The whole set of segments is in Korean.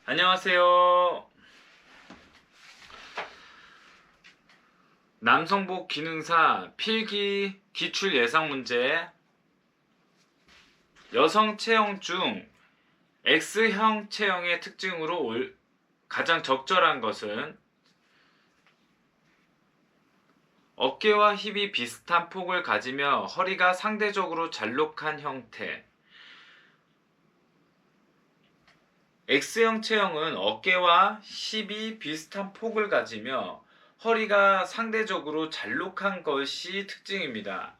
안녕하세요. 남성복 기능사 필기 기출 예상 문제. 여성 체형 중 X형 체형의 특징으로 가장 적절한 것은 어깨와 힙이 비슷한 폭을 가지며 허리가 상대적으로 잘록한 형태. X형 체형은 어깨와 힙이 비슷한 폭을 가지며 허리가 상대적으로 잘록한 것이 특징입니다.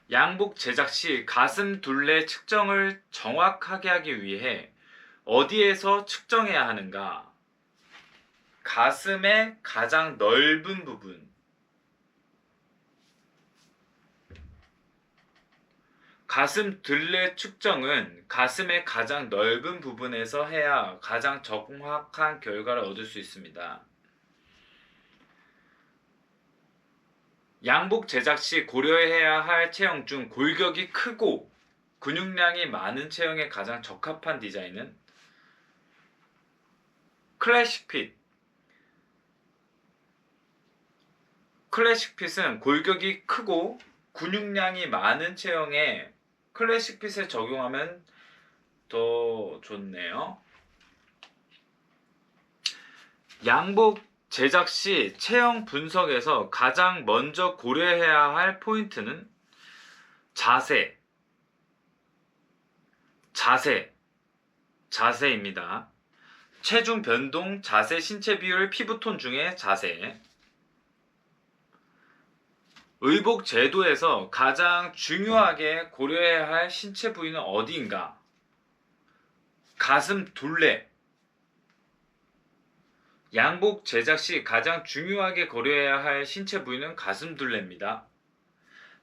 양복 제작 시 가슴 둘레 측정을 정확하게 하기 위해 어디에서 측정해야 하는가? 가슴의 가장 넓은 부분. 가슴 둘레 측정은 가슴의 가장 넓은 부분에서 해야 가장 정확한 결과를 얻을 수 있습니다. 양복 제작 시 고려해야 할 체형 중 골격이 크고 근육량이 많은 체형에 가장 적합한 디자인은 클래식 핏. 클래식 핏은 골격이 크고 근육량이 많은 체형에 클래식 핏을 적용하면 더 좋네요. 양복 제작 시 체형 분석에서 가장 먼저 고려해야 할 포인트는 자세입니다. 체중 변동, 자세, 신체 비율, 피부톤 중에 자세. 의복 제도에서 가장 중요하게 고려해야 할 신체 부위는 어디인가? 가슴 둘레. 양복 제작 시 가장 중요하게 고려해야 할 신체 부위는 가슴 둘레입니다.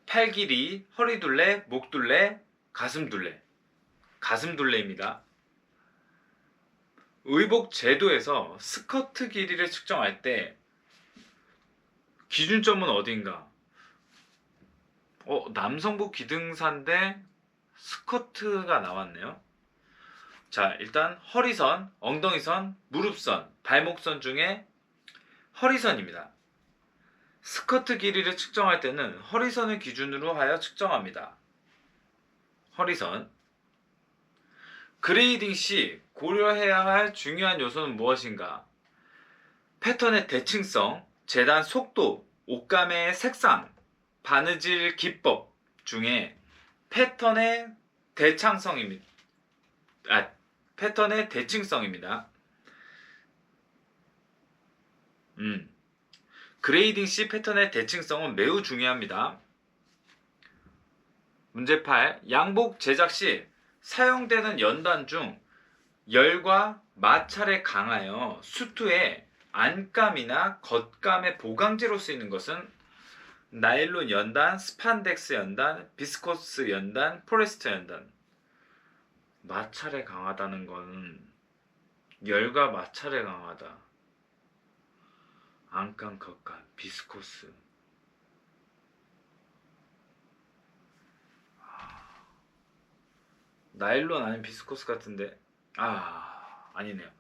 팔 길이, 허리 둘레, 목 둘레, 가슴 둘레. 가슴 둘레입니다. 의복 제도에서 스커트 길이를 측정할 때 기준점은 어딘가? 남성복 기능사인데 스커트가 나왔네요. 자, 일단 허리선, 엉덩이선, 무릎선, 발목선 중에 허리선입니다. 스커트 길이를 측정할 때는 허리선을 기준으로 하여 측정합니다. 허리선. 그레이딩 시 고려해야 할 중요한 요소는 무엇인가? 패턴의 대칭성, 재단 속도, 옷감의 색상, 바느질 기법 중에 패턴의 대칭성입니다. 그레이딩 시 패턴의 대칭성은 매우 중요합니다. 문제 8. 양복 제작 시 사용되는 연단 중 열과 마찰에 강하여 수트의 안감이나 겉감의 보강제로 쓰이는 것은 나일론 연단, 스판덱스 연단, 비스코스 연단, 폴리스터 연단. 마찰에 강하다는 건 열과 마찰에 강하다. 안감, 겉감, 비스코스. 나일론 아닌 비스코스 같은데 아니네요.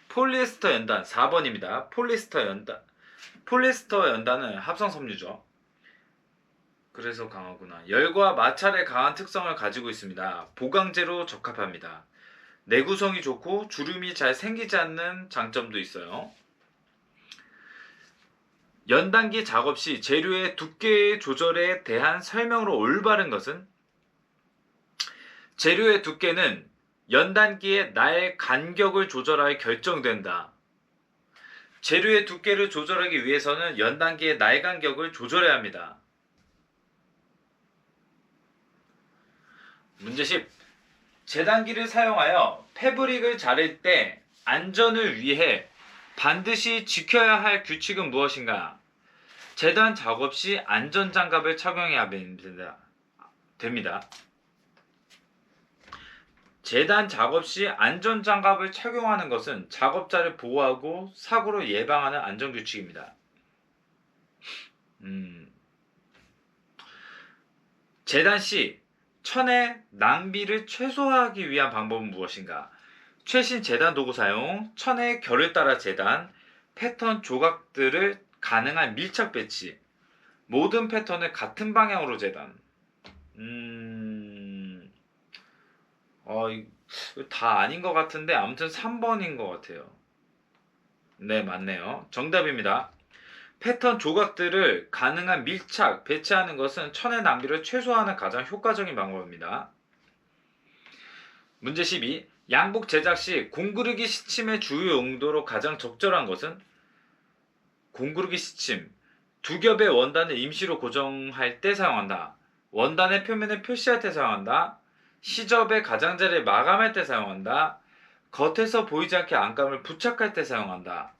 폴리에스터 연단 4번입니다. 폴리에스터 연단은 합성 섬유죠. 그래서 강하구나. 열과 마찰에 강한 특성을 가지고 있습니다. 보강제로 적합합니다. 내구성이 좋고 주름이 잘 생기지 않는 장점도 있어요. 연단기 작업 시 재료의 두께 조절에 대한 설명으로 올바른 것은 재료의 두께는 연단기의 날 간격을 조절하여 결정된다. 재료의 두께를 조절하기 위해서는 연단기의 날 간격을 조절해야 합니다. 문제 10. 재단기를 사용하여 패브릭을 자를 때 안전을 위해 반드시 지켜야 할 규칙은 무엇인가? 재단 작업 시 안전장갑을 착용해야 됩니다. 재단 작업 시 안전장갑을 착용하는 것은 작업자를 보호하고 사고를 예방하는 안전규칙입니다. 재단 시 천의 낭비를 최소화하기 위한 방법은 무엇인가? 최신 재단 도구 사용, 천의 결을 따라 재단, 패턴 조각들을 가능한 밀착 배치, 모든 패턴을 같은 방향으로 재단. 다 아닌 것 같은데 아무튼 3번인 것 같아요. 네, 맞네요. 정답입니다. 패턴 조각들을 가능한 밀착, 배치하는 것은 천의 낭비를 최소화하는 가장 효과적인 방법입니다. 문제 12. 양복 제작 시 공구르기 시침의 주요 용도로 가장 적절한 것은? 공구르기 시침. 두 겹의 원단을 임시로 고정할 때 사용한다. 원단의 표면을 표시할 때 사용한다. 시접의 가장자리를 마감할 때 사용한다. 겉에서 보이지 않게 안감을 부착할 때 사용한다.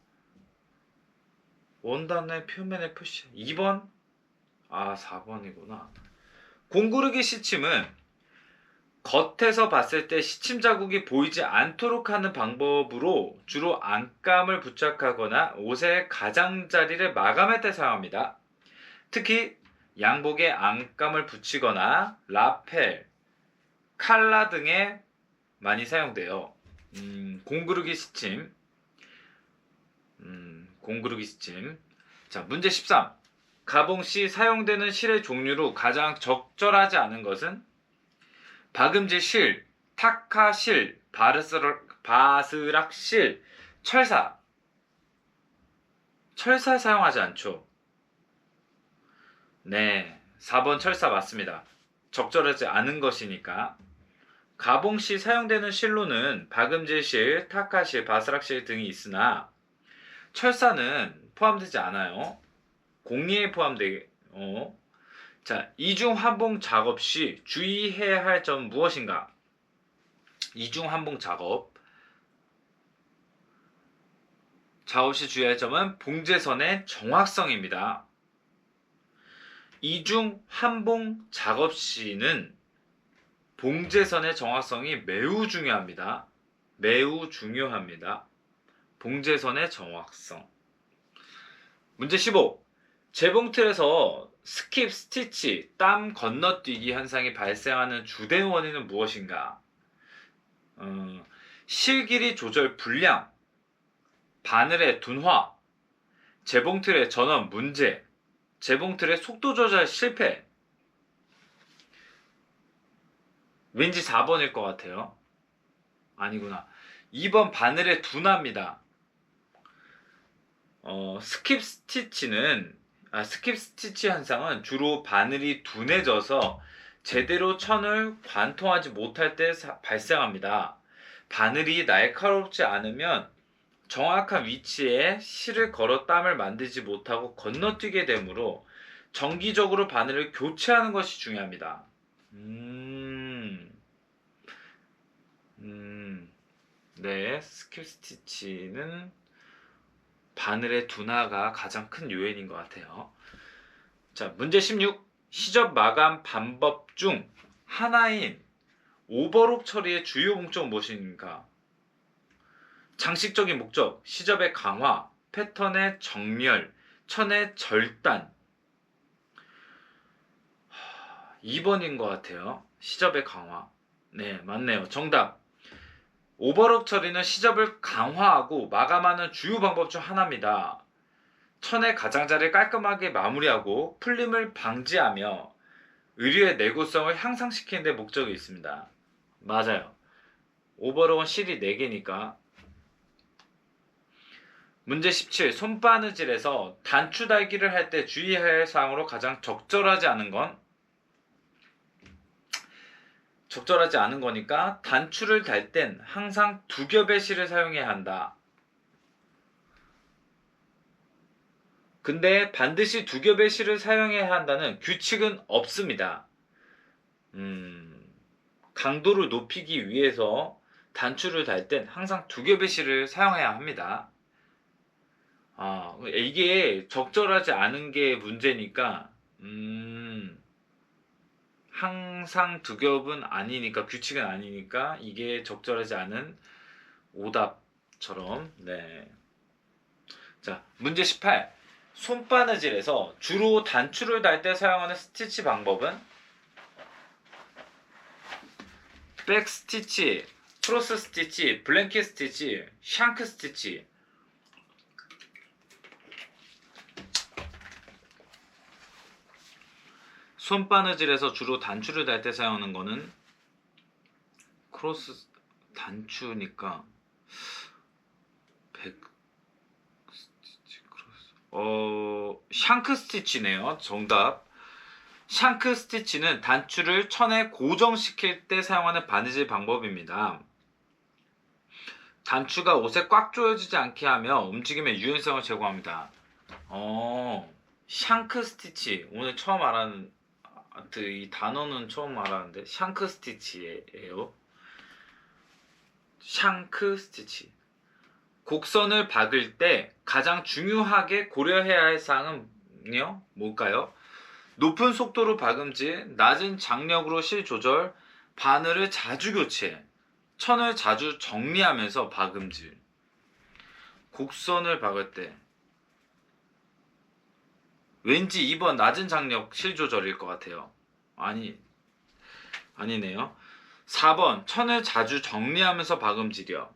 원단의 표면의 표시. 2번? 4번이구나. 공구르기 시침은 겉에서 봤을 때 시침 자국이 보이지 않도록 하는 방법으로 주로 안감을 부착하거나 옷의 가장자리를 마감할 때 사용합니다. 특히 양복에 안감을 붙이거나 라펠, 칼라 등에 많이 사용돼요. 공구르기 시침. 공구르기 시침. 자, 문제 13. 가봉 시 사용되는 실의 종류로 가장 적절하지 않은 것은? 박음질 실, 타카 실, 바스락 실, 철사. 철사 사용하지 않죠. 네, 4번 철사 맞습니다. 적절하지 않은 것이니까. 가봉 시 사용되는 실로는 박음질 실, 타카 실, 바스락 실 등이 있으나 철사는 포함되지 않아요. 공리에 자, 이중 환봉 작업 시 주의해야 할 점은 무엇인가? 이중 환봉 작업 시 주의할 점은 봉제선의 정확성입니다. 이중 환봉 작업 시는 봉제선의 정확성이 매우 중요합니다. 매우 중요합니다. 봉제선의 정확성. 문제 15. 재봉틀에서 스킵 스티치, 땀 건너뛰기 현상이 발생하는 주된 원인은 무엇인가? 실길이 조절 불량, 바늘의 둔화, 재봉틀의 전원 문제, 재봉틀의 속도 조절 실패. 왠지 4번일 것 같아요. 아니구나. 2번 바늘의 둔화입니다. 스킵 스티치 현상은 주로 바늘이 둔해져서 제대로 천을 관통하지 못할 때 발생합니다. 바늘이 날카롭지 않으면 정확한 위치에 실을 걸어 땀을 만들지 못하고 건너뛰게 되므로 정기적으로 바늘을 교체하는 것이 중요합니다. 네, 스킵 스티치는 바늘의 둔화가 가장 큰 요인인 것 같아요. 자, 문제 16. 시접 마감 방법 중 하나인 오버록 처리의 주요 목적은 무엇인가? 장식적인 목적, 시접의 강화, 패턴의 정렬, 천의 절단. 2번인 것 같아요. 시접의 강화. 네, 맞네요. 정답. 오버록 처리는 시접을 강화하고 마감하는 주요 방법 중 하나입니다. 천의 가장자리를 깔끔하게 마무리하고 풀림을 방지하며 의류의 내구성을 향상시키는 데 목적이 있습니다. 맞아요. 오버록은 실이 4개니까. 문제 17. 손바느질에서 단추 달기를 할 때 주의해야 할 사항으로 가장 적절하지 않은 건? 적절하지 않은 거니까 단추를 달 땐 항상 2겹의 실을 사용해야 한다. 근데 반드시 2겹의 실을 사용해야 한다는 규칙은 없습니다. 강도를 높이기 위해서 단추를 달 땐 항상 2겹의 실을 사용해야 합니다. 이게 적절하지 않은 게 문제니까 항상 2겹은 아니니까, 규칙은 아니니까 이게 적절하지 않은 오답처럼. 네. 자, 문제 18. 손바느질에서 주로 단추를 달 때 사용하는 스티치 방법은? 백 스티치, 크로스 스티치, 블랭켓 스티치, 샹크 스티치. 손바느질에서 주로 단추를 달 때 사용하는 거는 크로스 단추니까 백 스티치 크로스 샹크 스티치네요. 정답. 샹크 스티치는 단추를 천에 고정시킬 때 사용하는 바느질 방법입니다. 단추가 옷에 꽉 조여지지 않게 하며 움직임의 유연성을 제공합니다. 샹크 스티치 오늘 처음 알았는 이 단어는 처음 알았는데 샹크 스티치예요. 샹크 스티치. 곡선을 박을 때 가장 중요하게 고려해야 할 사항은요? 뭘까요? 높은 속도로 박음질, 낮은 장력으로 실 조절, 바늘을 자주 교체, 천을 자주 정리하면서 박음질. 곡선을 박을 때 왠지 2번 낮은 장력 실 조절일 것 같아요. 아니네요. 4번 천을 자주 정리하면서 박음질이요.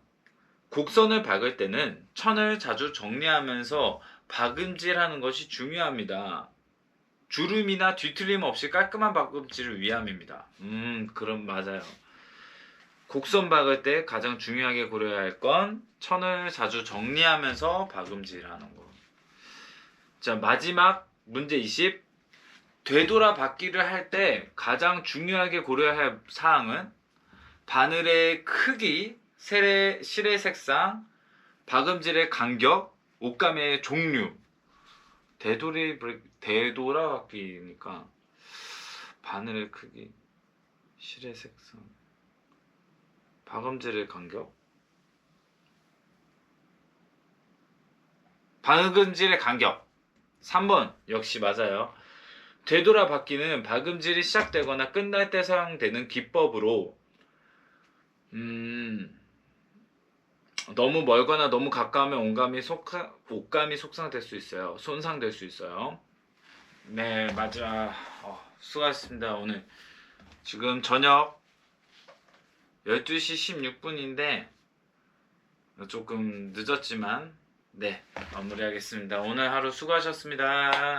곡선을 박을 때는 천을 자주 정리하면서 박음질하는 것이 중요합니다. 주름이나 뒤틀림 없이 깔끔한 박음질을 위함입니다. 그럼 맞아요. 곡선 박을 때 가장 중요하게 고려해야 할 건 천을 자주 정리하면서 박음질하는 거. 자, 마지막 문제 20. 되돌아 받기를 할 때 가장 중요하게 고려해야 할 사항은 바늘의 크기, 실의 색상, 박음질의 간격, 옷감의 종류. 되돌아 받기니까 바늘의 크기, 실의 색상, 박음질의 간격, 박음질의 간격. 3번 역시 맞아요. 되돌아 받기는 박음질이 시작되거나 끝날 때 사용되는 기법으로 너무 멀거나 너무 가까우면 옷감이 속상될 수 있어요. 손상될 수 있어요. 네, 맞아. 수고하셨습니다. 오늘 지금 저녁 12시 16분인데 조금 늦었지만 네, 마무리하겠습니다. 오늘 하루 수고하셨습니다.